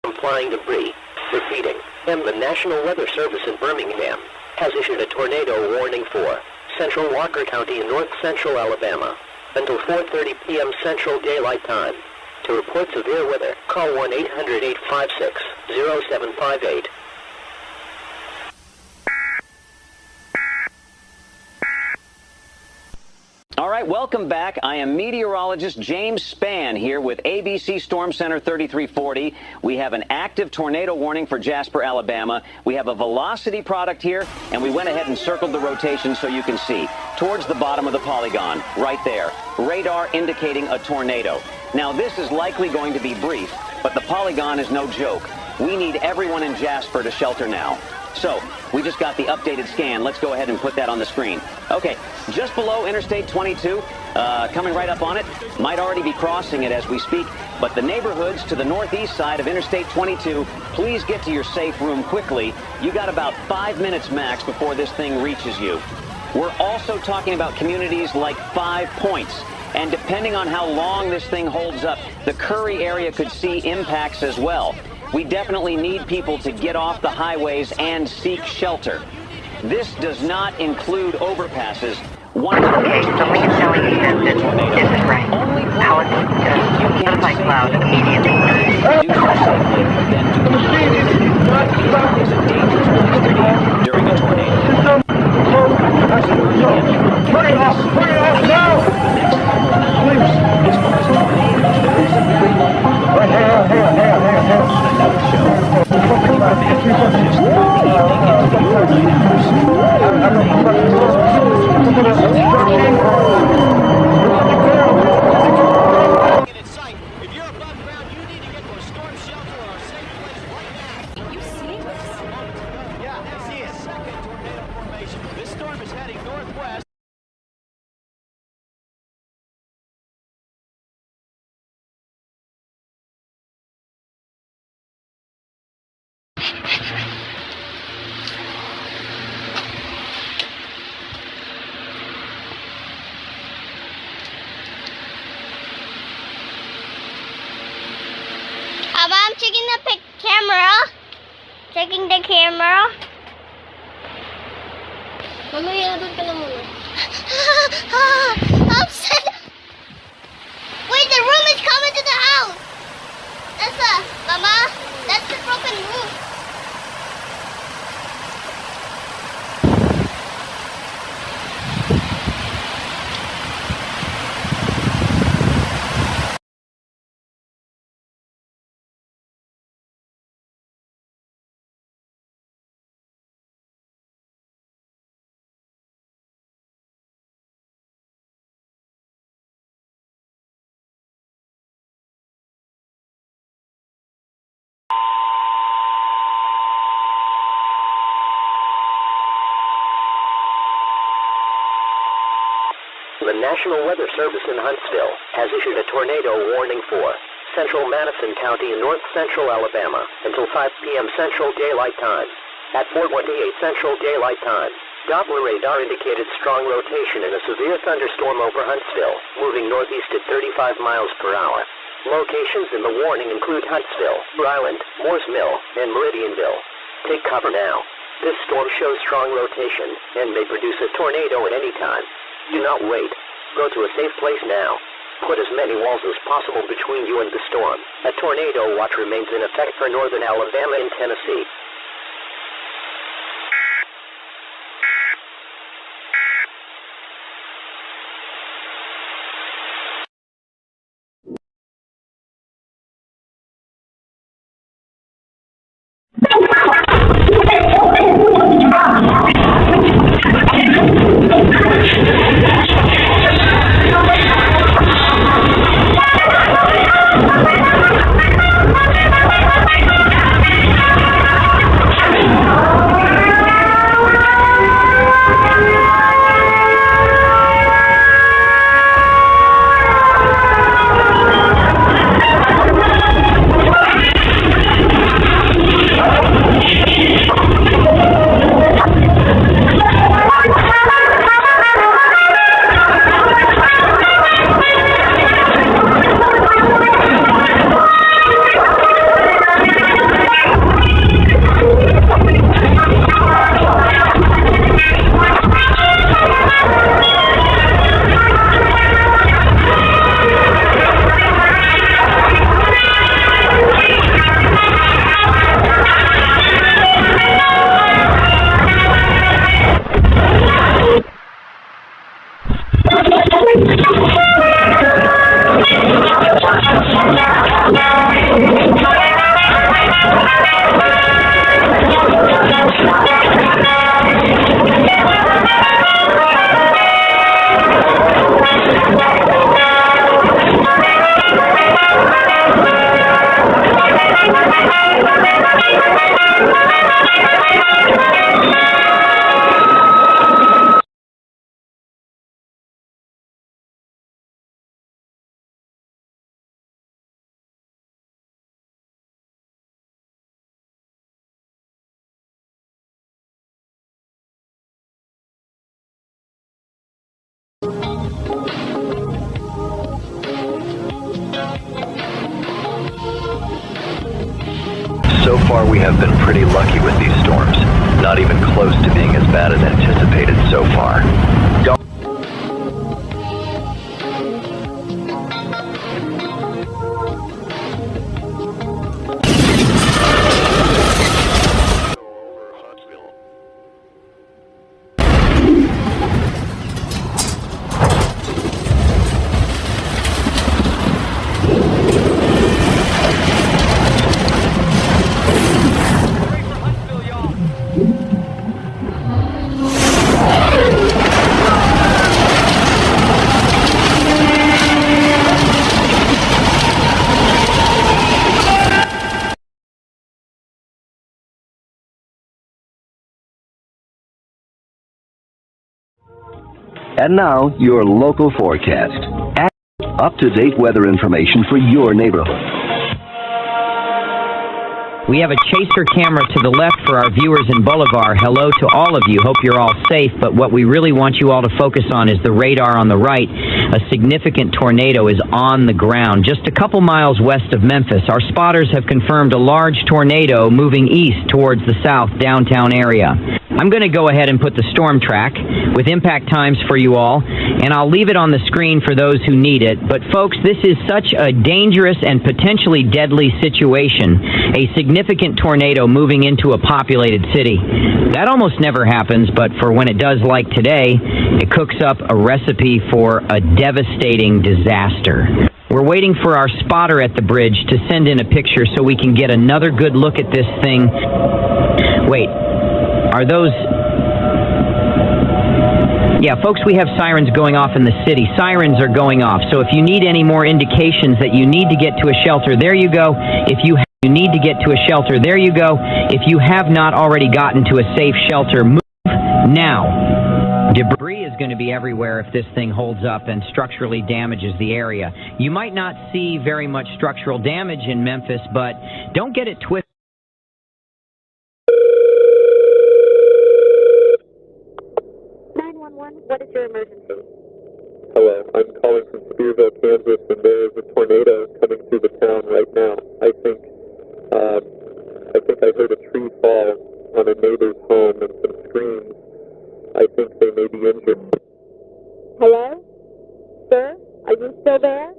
from flying debris. Repeating, and the National Weather Service in Birmingham has issued a tornado warning for central Walker County in north central Alabama until 4:30 p.m. Central Daylight Time. To report severe weather, call 1-800-856-0758. All right, welcome back. I am meteorologist James Spann here with ABC Storm Center 3340. We have an active tornado warning for Jasper, Alabama. We have a velocity product here, and we went ahead and circled the rotation so you can see. Towards the bottom of the polygon, right there, radar indicating a tornado. Now, this is likely going to be brief, but the polygon is no joke. We need everyone in Jasper to shelter now. So, we just got the updated scan. Let's go ahead and put that on the screen. Okay, just below Interstate 22, coming right up on it, might already be crossing it as we speak, but the neighborhoods to the northeast side of Interstate 22, please get to your safe room quickly. You got about 5 minutes max before this thing reaches you. We're also talking about communities like 5 Points. And depending on how long this thing holds up, the Curry area could see impacts as well. We definitely need people to get off the highways and seek shelter. This does not include overpasses. Okay, the lead showing extended. This is Ray. How is it? Notify cloud immediately. Do so safely, then do not. Is a dangerous place to be during a tornado. Bring it off now! As far as tornadoes, there is a very low Right here. on another show. In sight. If you're above ground, you need to get to a storm shelter or a safe place right now. You see this? Yeah, I see a second tornado formation. This storm is heading northwest. I'm checking the camera. Checking the camera. Mamaya, doon ka na muna. I'm sad. Wait, the room is coming to the house. Mama, that's the broken roof. The National Weather Service in Huntsville has issued a tornado warning for central Madison County in north central Alabama until 5 p.m. Central Daylight Time. At 4:28 Central Daylight Time, Doppler radar indicated strong rotation and a severe thunderstorm over Huntsville, moving northeast at 35 miles per hour. Locations in the warning include Huntsville, Ryland, Moores Mill, and Meridianville. Take cover now. This storm shows strong rotation and may produce a tornado at any time. Do not wait. Go to a safe place now. Put as many walls as possible between you and the storm. A tornado watch remains in effect for northern Alabama and Tennessee. So far, we have been pretty lucky with these storms. Not even close to being as bad as anticipated so far. And now, your local forecast. Up-to-date weather information for your neighborhood. We have a chaser camera to the left for our viewers in Bolivar. Hello to all of you. Hope you're all safe. But what we really want you all to focus on is the radar on the right. A significant tornado is on the ground just a couple miles west of Memphis. Our spotters have confirmed a large tornado moving east towards the south downtown area. I'm going to go ahead and put the storm track with impact times for you all, and I'll leave it on the screen for those who need it. But folks, this is such a dangerous and potentially deadly situation. A significant tornado moving into a populated city. That almost never happens, but for when it does, like today, it cooks up a recipe for a devastating disaster. We're waiting for our spotter at the bridge to send in a picture so we can get another good look at this thing. Wait, are those... Yeah, folks, we have sirens going off in the city. Sirens are going off, so if you need any more indications that you need to get to a shelter, there you go. If you need to get to a shelter, there you go. If you have not already gotten to a safe shelter, move now. Debris is going to be everywhere if this thing holds up and structurally damages the area. You might not see very much structural damage in Memphis, but don't get it twisted. What is your emergency? Hello, I'm calling from Spearville, Kansas, and there is a tornado coming through the town right now. I think I heard a tree fall on a neighbor's home and some screams. I think they may be injured. Hello? Sir? Are you still there?